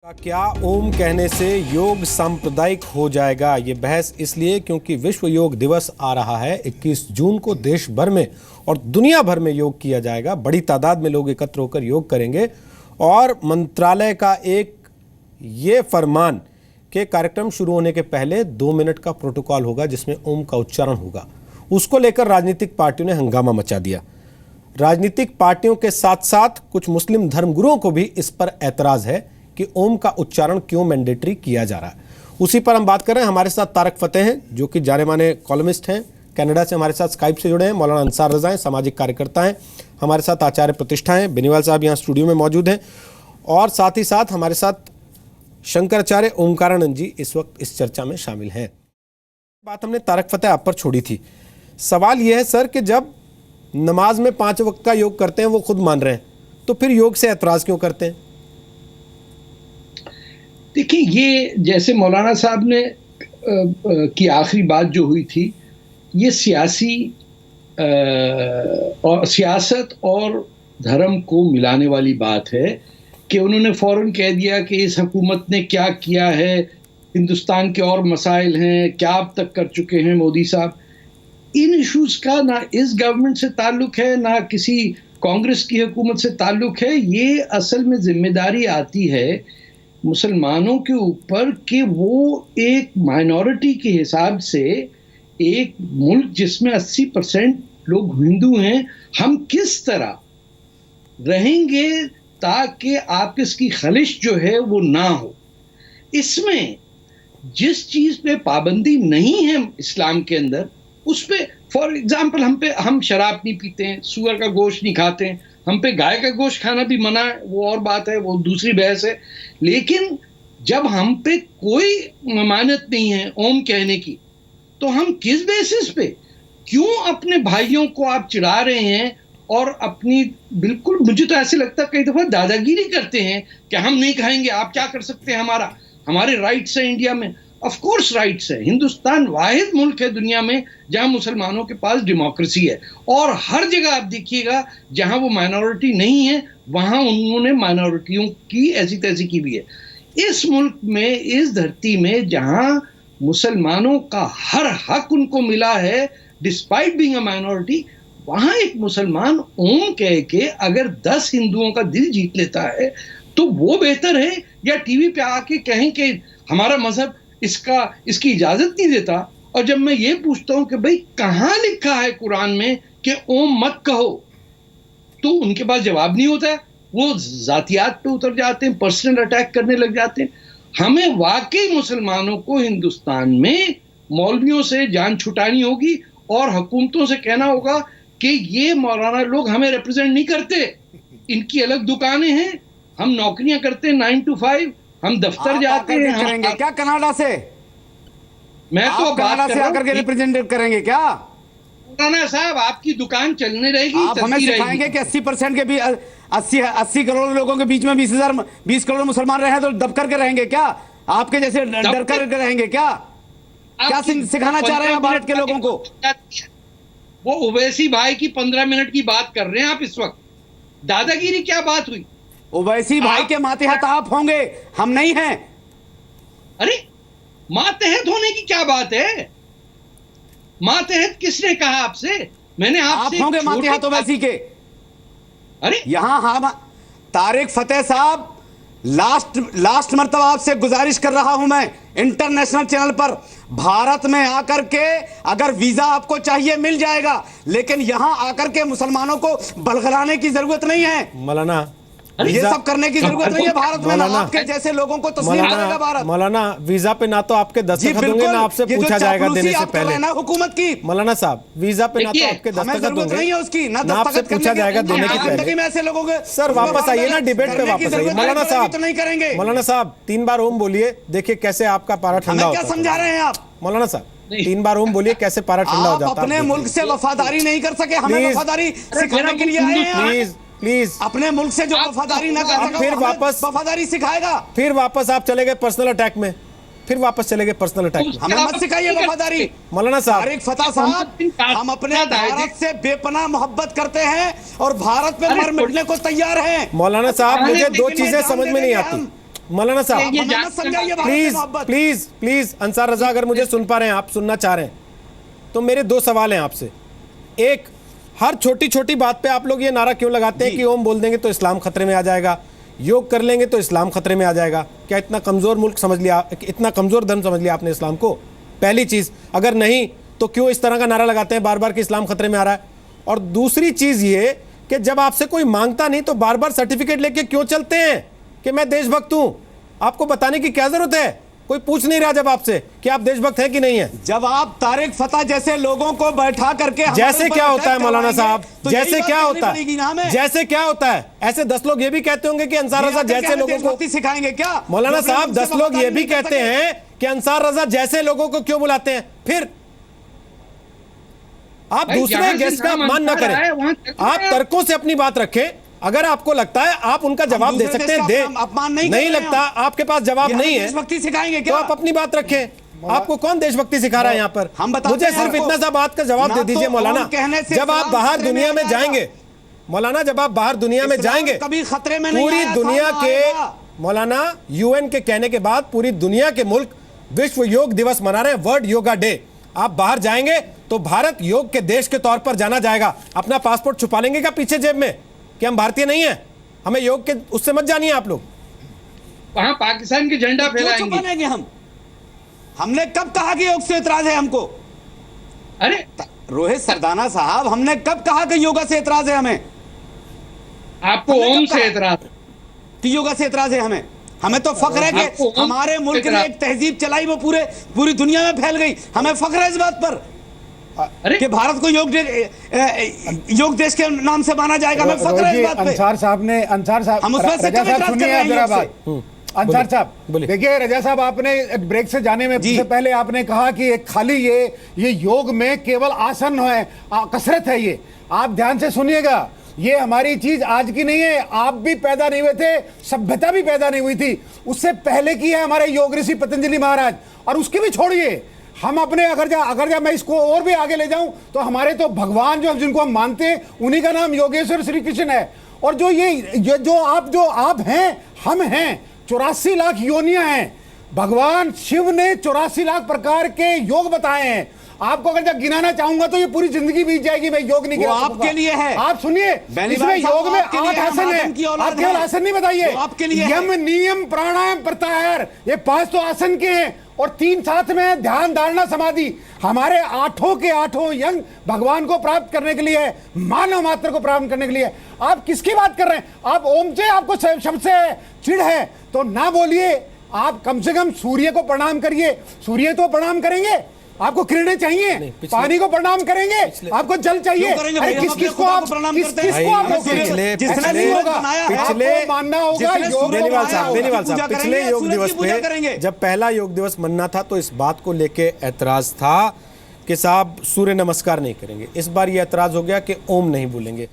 क्या ओम कहने से योग सांप्रदायिक हो जाएगा? ये बहस इसलिए क्योंकि विश्व योग दिवस आ रहा है। 21 जून को देश भर में और दुनिया भर में योग किया जाएगा। बड़ी तादाद में लोग एकत्र होकर योग करेंगे और मंत्रालय का एक ये फरमान कि कार्यक्रम शुरू होने के पहले 2 मिनट का प्रोटोकॉल होगा जिसमें ओम का उच्चारण होगा। उसको लेकर राजनीतिक पार्टियों ने हंगामा मचा दिया। राजनीतिक पार्टियों के साथ साथ कुछ मुस्लिम धर्मगुरुओं को भी इस पर ऐतराज है कि ओम का उच्चारण क्यों मैंडेटरी किया जा रहा है। उसी पर हम बात कर रहे हैं। हमारे साथ तारक फतेह हैं जो कि जाने माने कॉलमिस्ट हैं, कनाडा से हमारे साथ स्काइप से जुड़े हैं। मौलाना अंसार रजा हैं, सामाजिक कार्यकर्ता हैं। हमारे साथ आचार्य प्रतिष्ठा हैं, बेनीवाल साहब यहाँ स्टूडियो में मौजूद हैं। और साथ ही साथ हमारे साथ शंकराचार्य ओमकारानंद जी इस वक्त इस चर्चा में शामिल हैं। बात हमने तारक फतेह आप पर छोड़ी थी। सवाल यह है सर कि जब नमाज में 5 वक्त का योग करते हैं, वो खुद मान रहे हैं, तो फिर योग से ऐतराज क्यों करते हैं? देखिए, ये जैसे मौलाना साहब ने की आखिरी बात जो हुई थी, ये सियासत और धर्म को मिलाने वाली बात है कि उन्होंने फौरन कह दिया कि इस हुकूमत ने क्या किया है, हिंदुस्तान के और मसाइल हैं, क्या अब तक कर चुके हैं मोदी साहब। इन इश्यूज़ का ना इस गवर्नमेंट से ताल्लुक है, ना किसी कांग्रेस की हुकूमत से ताल्लुक है। ये असल में जिम्मेदारी आती है मुसलमानों के ऊपर कि वो एक माइनॉरिटी के हिसाब से, एक मुल्क जिसमें 80% लोग हिंदू हैं, हम किस तरह रहेंगे ताकि आपस की खलिश जो है वो ना हो। इसमें जिस चीज़ पे पाबंदी नहीं है इस्लाम के अंदर, उस पे फॉर एग्जाम्पल हम शराब नहीं पीते हैं, सूअर का गोश्त नहीं खाते हैं, हम पे गाय का गोश्त खाना भी मना है, वो और बात है, वो दूसरी बहस है। लेकिन जब हम पे कोई ममानत नहीं है ओम कहने की, तो हम किस बेसिस पे, क्यों अपने भाइयों को आप चिढ़ा रहे हैं और अपनी, बिल्कुल मुझे तो ऐसे लगता है कई दफ़ा दादागिरी करते हैं कि हम नहीं खाएंगे, आप क्या कर सकते हैं, हमारे राइट्स है इंडिया में। ऑफ कोर्स राइट्स है। हिंदुस्तान वाहिद मुल्क है दुनिया में जहां मुसलमानों के पास डेमोक्रेसी है, और हर जगह आप देखिएगा जहां वो माइनॉरिटी नहीं है वहां उन्होंने माइनॉरिटियों की ऐसी तैसी की भी है। इस मुल्क में, इस धरती में जहां मुसलमानों का हर हक उनको मिला है डिस्पाइट बीइंग अ माइनॉरिटी, वहां एक मुसलमान ओम कह के अगर 10 हिंदुओं का दिल जीत लेता है तो वो बेहतर है, या टीवी पे आके कहें कि हमारा मजहब इसकी इजाजत नहीं देता। और जब मैं ये पूछता हूं कि भाई कहां लिखा है कुरान में कि ओम मत कहो, तो उनके पास जवाब नहीं होता है। वो जातियात पे उतर जाते हैं, पर्सनल अटैक करने लग जाते हैं। हमें वाकई मुसलमानों को हिंदुस्तान में मौलवियों से जान छुटानी होगी और हुकूमतों से कहना होगा कि ये मौलाना लोग हमें रिप्रेजेंट नहीं करते, इनकी अलग दुकानें हैं, हम नौकरियां करते हैं 9 to 5, हम दफ्तर जाते हैं। हम क्या कनाडा से? मैं तो कनाडा से आकर के रिप्रेजेंटेटिव करेंगे क्या? मौलाना साहब, आपकी दुकान चलने रहेगी, आप हमें सिखाएंगे कि 80% के भी 80 करोड़ लोगों के बीच में 20 करोड़ मुसलमान रहे तो दब करके रहेंगे क्या? आपके जैसे डर करके रहेंगे क्या? क्या सिखाना चाह रहे हैं भारत के लोगों को? वो ओवैसी भाई की 15 मिनट की बात कर रहे हैं आप इस वक्त। दादागिरी क्या बात हुई? ओवैसी भाई के मातहत आप होंगे, हम नहीं हैं। अरे मातहत होने की क्या बात है? मातहत किसने कहा आपसे? मैंने आपसे, आप होंगे मातहत ओवैसी के। अरे यहां हम तारिक फतेह साहब, लास्ट मर्तबा आपसे गुजारिश कर रहा हूं मैं इंटरनेशनल चैनल पर, भारत में आकर के अगर वीजा आपको चाहिए मिल जाएगा, लेकिन यहां आकर के मुसलमानों को बलगलाने की जरूरत नहीं है। मौलाना, ये सब करने की जरूरत नहीं है भारत में। ना आपके जैसे लोगों को तस्लीम करेगा भारत। मौलाना, वीजा पे ना तो आपके दस्तखत होंगे, ना आपसे पूछा जाएगा देने से पहले। ना हुकूमत की, मौलाना साहब, वीजा पे ना तो आपके दस्तखत होंगे, नहीं है उसकी, ना आपसे पूछा जाएगा देने के पहले। में ऐसे लोगों के सर वापस आइए ना, डिबेट पे वापस आइए। मौलाना साहब तो नहीं करेंगे। मौलाना साहब 3 बार ओम बोलिए, देखिए कैसे आपका पारा ठंडा होता है। क्या समझा रहे हैं आप? मौलाना साहब 3 बार ओम बोलिए, कैसे पारा ठंडा हो जाता है। अपने मुल्क से वफादारी नहीं कर सके, हमें वफादारी सिखाने के लिए आए हैं। प्लीज अपने मुल्क से जो वफादारी ना कर सका, फिर वापस वफादारी सिखाएगा। फिर वापस आप चले गए पर्सनल अटैक में, फिर वापस चले गए पर्सनल अटैक में। हमें मत सिखाइए वफादारी। मौलाना साहब, तारिक फतेह साहब, हम अपने भारत से बेपनाह मोहब्बत करते हैं और भारत पे मर मिटने को तैयार हैं। मौलाना साहब, मुझे 2 चीजें समझ में नहीं आती। मौलाना साहब ये हमें मत समझाइए भारत से प्लीज मोहब्बत। प्लीज प्लीज अंसार रजा, अगर मुझे सुन पा रहे हैं, आप सुनना चाह रहे हैं, तो मेरे दो सवाल हैं आपसे। एक, हर छोटी छोटी बात पे आप लोग ये नारा क्यों लगाते हैं कि ओम बोल देंगे तो इस्लाम खतरे में आ जाएगा, योग कर लेंगे तो इस्लाम खतरे में आ जाएगा? क्या इतना कमजोर मुल्क समझ लिया, इतना कमजोर धर्म समझ लिया आपने इस्लाम को? पहली चीज, अगर नहीं तो क्यों इस तरह का नारा लगाते हैं बार बार कि इस्लाम खतरे में आ रहा है? और दूसरी चीज ये कि जब आपसे कोई मांगता नहीं तो बार बार सर्टिफिकेट लेके क्यों चलते हैं कि मैं देशभक्त हूं? आपको बताने की क्या जरूरत है? कोई पूछ नहीं रहा जब आपसे कि आप देशभक्त हैं कि नहीं है। जब आप तारिक फतेह जैसे लोगों को बैठा करके हमारे जैसे ऊपर क्या होता है अटैक मौलाना करवाएंगे, साहब, तो यही जैसे बात क्या कहनी होता पड़ेगी ना है, हमें। जैसे क्या होता है, ऐसे 10 लोग ये भी कहते होंगे कि अंसार रजा जैसे लोगों को, देशभक्ति सिखाएंगे क्या? मौलाना जो अपने साहब मुल्क से 10 लोग ये वफादारी भी नहीं कर कहते सके। हैं कि अंसार रजा जैसे लोगों को क्यों बुलाते हैं? फिर आप भाई, दूसरे जहां से गेस्ट का नाम अपमान ना अंसार आया है, करें, वहां तक आप है। तर्कों से अपनी बात रखें। अगर आपको लगता है आप उनका जवाब दे दूसरे सकते देश हैं, का दे। अपमान नहीं कर नहीं रहे हैं लगता, आपके पास जवाब ये नहीं हमें है देशभक्ति सिखाएंगे तो क्या? आप अपनी बात रखें। आपको कौन देशभक्ति सिखा रहा है यहाँ पर? हम बताते मुझे हैं सिर्फ आपको। इतना सा बात का जवाब ना दे तो दीजिए मौलाना। ओम कहने से जब आप इस्लाम बाहर खतरे में दुनिया आ में जाएगा। जाएंगे मौलाना, जब आप बाहर दुनिया में इस्लाम जाएंगे, कभी खतरे में नहीं पूरी आया था, दुनिया ना के आएगा। मौलाना यूएन के कहने के बाद पूरी दुनिया के मुल्क विश्व योग दिवस मना रहे हैं, वर्ल्ड योगा डे। आप बाहर जाएंगे तो भारत योग के देश के तौर पर जाना जाएगा। अपना पासपोर्ट छुपा लेंगे क्या पीछे जेब में कि हम भारतीय नहीं है? हमें योग के उससे मत जानिए आप लोग। वहां पाकिस्तान के झंडा क्यों फैलाएंगे। छुपाएंगे हम? हमने कब कहा कि योग से इतराज है हमको? अरे रोहित सरदाना साहब, हमने कब कहा कि योगा से इतराज है हमें? आपको हमने ओम कब से कहा? एतराज, कि योगा से इतराज है हमें? हमें तो फख्र है आपको कि ओम हमारे मुल्क ने इतराज। एक तहजीब चलाई, वो पूरी दुनिया में फैल गई। हमें फख्र है इस बात पर अरे कि भारत को योग देश के नाम से माना जाएगा। हमें फख्र है इस बात पे। अंसार साहब हम उसमें से रजा कब साहब इतराज सुनिए कर रहे आप हैं जरा योग बात। अंसार साहब बोलिए। देखिए, रजा साहब आपने ब्रेक से जाने में जी। से पहले आपने कहा कि एक खाली ये योग में केवल आसन है, कसरत है। ये आप ध्यान से सुनिएगा, ये हमारी चीज आज की नहीं है। आप भी पैदा नहीं हुए थे, सभ्यता भी पैदा नहीं हुई थी, उससे पहले की है हमारे योग ऋषि पतंजलि महाराज। और उसकी भी छोड़िए, हम अपने अगर मैं इसको और भी आगे ले जाऊं तो हमारे तो भगवान जिनको हम मानते हैं उन्हीं का नाम योगेश्वर श्री कृष्ण है। और ये जो आप हैं, हम हैं, 84 लाख योनियां हैं। भगवान शिव ने 84 लाख प्रकार के योग बताए हैं। आपको अगर जब गिनाना चाहूंगा तो ये पूरी जिंदगी बीत जाएगी, मैं योग नहीं वो गिना आपके सकूंगा। लिए है। आप सुनिए, बेनी इसमें भाई साहब, योग में आपके लिए 8 है, आसन हम है। आदम की औलाद आप केवल है। आसन नहीं बताइए, वो आपके लिए है। यम नियम प्राणायाम प्रत्याहार, ये 5 तो आसन के हैं और 3 साथ में है, ध्यान धारणा समाधि। हमारे 8 के 8 यंग भगवान को प्राप्त करने के लिए है, मानव मात्र को प्राप्त करने के लिए। आप किसकी बात कर रहे हैं? आप ओम से आपको शब्द से चिढ़ है तो ना बोलिए। आप कम से कम सूर्य को प्रणाम करिए। सूर्य तो प्रणाम करेंगे, आपको किरणें चाहिए, पानी को प्रणाम करेंगे, आपको जल चाहिए। क्यों करेंगे भाई? अरे हम अपने किसको खुदा आप को प्रणाम करते हैं। किसको आप भाई, रोकेंगे? जिसने ऐसा नहीं सूरज होगा। बनाया है, आपको मानना होगा जिसने योग सूरज को बेनीवाल बनाया साहब, होगा, बेनीवाल पूजा साहब, पिछले करेंगे, योग सूरज की दिवस पूजा पे करेंगे। जब पहला योग दिवस मनाना था तो इस बात को लेके ऐतराज था कि साहब सूर्य नमस्कार नहीं करेंगे। इस बार ये ऐतराज हो गया कि ओम नहीं बोलेंगे।